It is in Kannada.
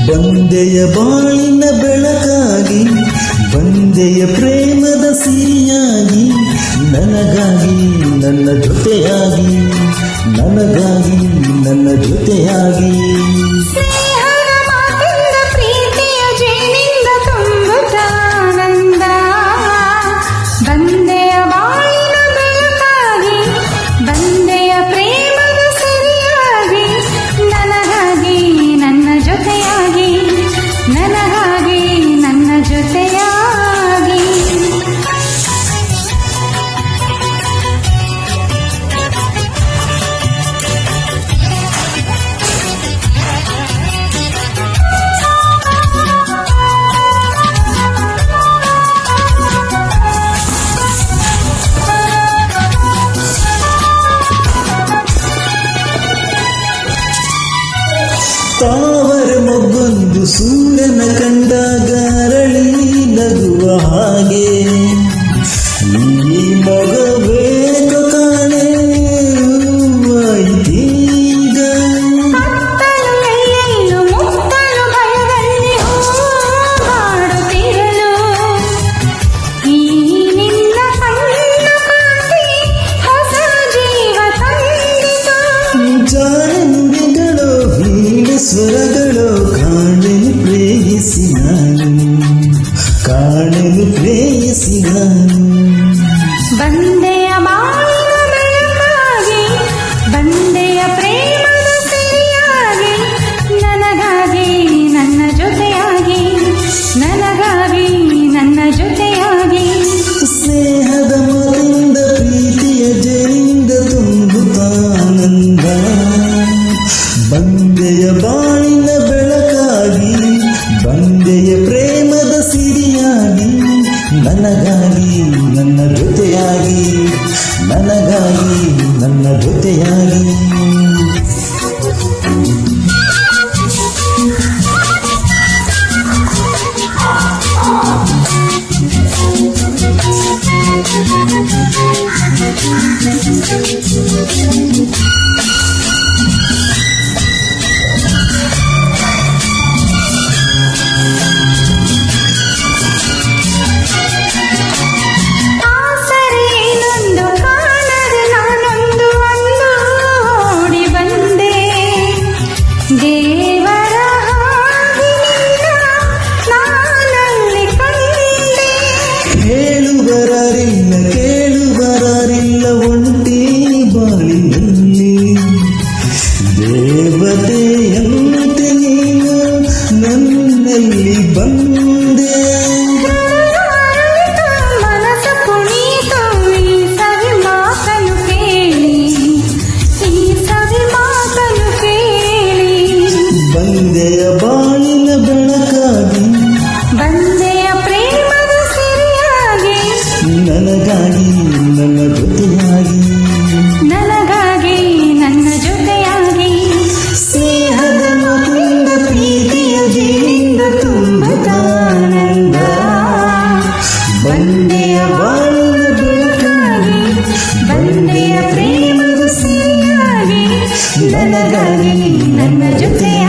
ಬಂದೆಯ ಬಾಳಿನ ಬೆಳಕಾಗಿ, ಬಂದೆಯ ಪ್ರೇಮದ ಸಿರಿಯಾಗಿ, ನನಗಾಗಿ ನನ್ನ ಜೊತೆಯಾಗಿ, ನನಗಾಗಿ ನನ್ನ ಜೊತೆಯಾಗಿ. ತಾವರ ಮೊಗ್ಗೊಂದು ಸೂರ್ಯನ ಕಂಡಾಗ ಅರಳಿ ನಗುವ ಹಾಗೆ, ಈ ಮಗ ಬೇಕು ಕಾಣೆ ಹೂವಾಯ್ತೀಗ. ಜಾರಂಬಿಗಳು ಸ್ವರಗಳು ಕಾಣಲು ಪ್ರೇಯಸಿ ನಾನು, ಕಾಣಲು ಪ್ರೇಯಸಿ ನಾನು. ಬಂದೆಯ ಬಾಳಿನ ಬೆಳಕಾಗಿ, ಬಂದೆಯ ಪ್ರೇಮದ ಸಿರಿಯಾಗಿ, ನನಗಾಗಿ ನನ್ನ ಜೊತೆಯಾಗಿ, ನನಗಾಗಿ ನನ್ನ ಜೊತೆಯಾಗಿ. ಸ್ನೇಹದ ಮಾತಿಂದ ಪ್ರೀತಿಯ ಜರಿಂದ ತುಂಬುತ್ತಾನಂದ, ಬಂದೆಯ ಬಾಳಿನ ಬೆಳಕಾಗಿ, ಬಂದೆಯ ಪ್ರೇಮದ ಸಿರಿಯಾಗಿ, ನನಗಾಗಿ ನನ್ನ ಜೊತೆಯಾಗಿ, ನನಗಾಗಿ ನನ್ನ ಜೊತೆಯಾಗಿ. ಕೇಳುವರಿಲ್ಲ ಒಂಟಿ ಬಾಳಿನಲ್ಲಿ, ದೇವತೆಯಂತೆ ನೀನು ನನ್ನಲ್ಲಿ ಬಂದೆ. ಮನಸ್ಸು ಕುಣಿತು ಈ ಸವಿ ಮಾತನು ಕೇಳಿ, ಈ ಸವಿ ಮಾತನು ಕೇಳಿ. ಬಂದೆಯ ಬಾಳಿನ ಬೆಳಕಾಗಿ, ಬಂದೆಯ ಪ್ರೇಮದ ಸಿರಿಯಾಗಿ, ನನಗಾಗಿ ನನ್ನ ಜೊತೆಯಾಗಿ, ನನಗಾಗಿ ನನ್ನ ಜೊತೆಯಾಗಿ. ಸ್ನೇಹದ ಮಗುವಿನ ಪ್ರೀತಿಯ ಜೀವಿಂದ ತುಂಬುತ್ತಾನಂದ, ಬಂದೆಯ ಬಾಳಿನ ಬೆಳಕಾಗಿ, ಬಂದೆಯ ಪ್ರೇಮದ ಸಿರಿಯಾಗಿ, ನನಗಾಗಿ ನನ್ನ ಜೊತೆಯಾಗಿ.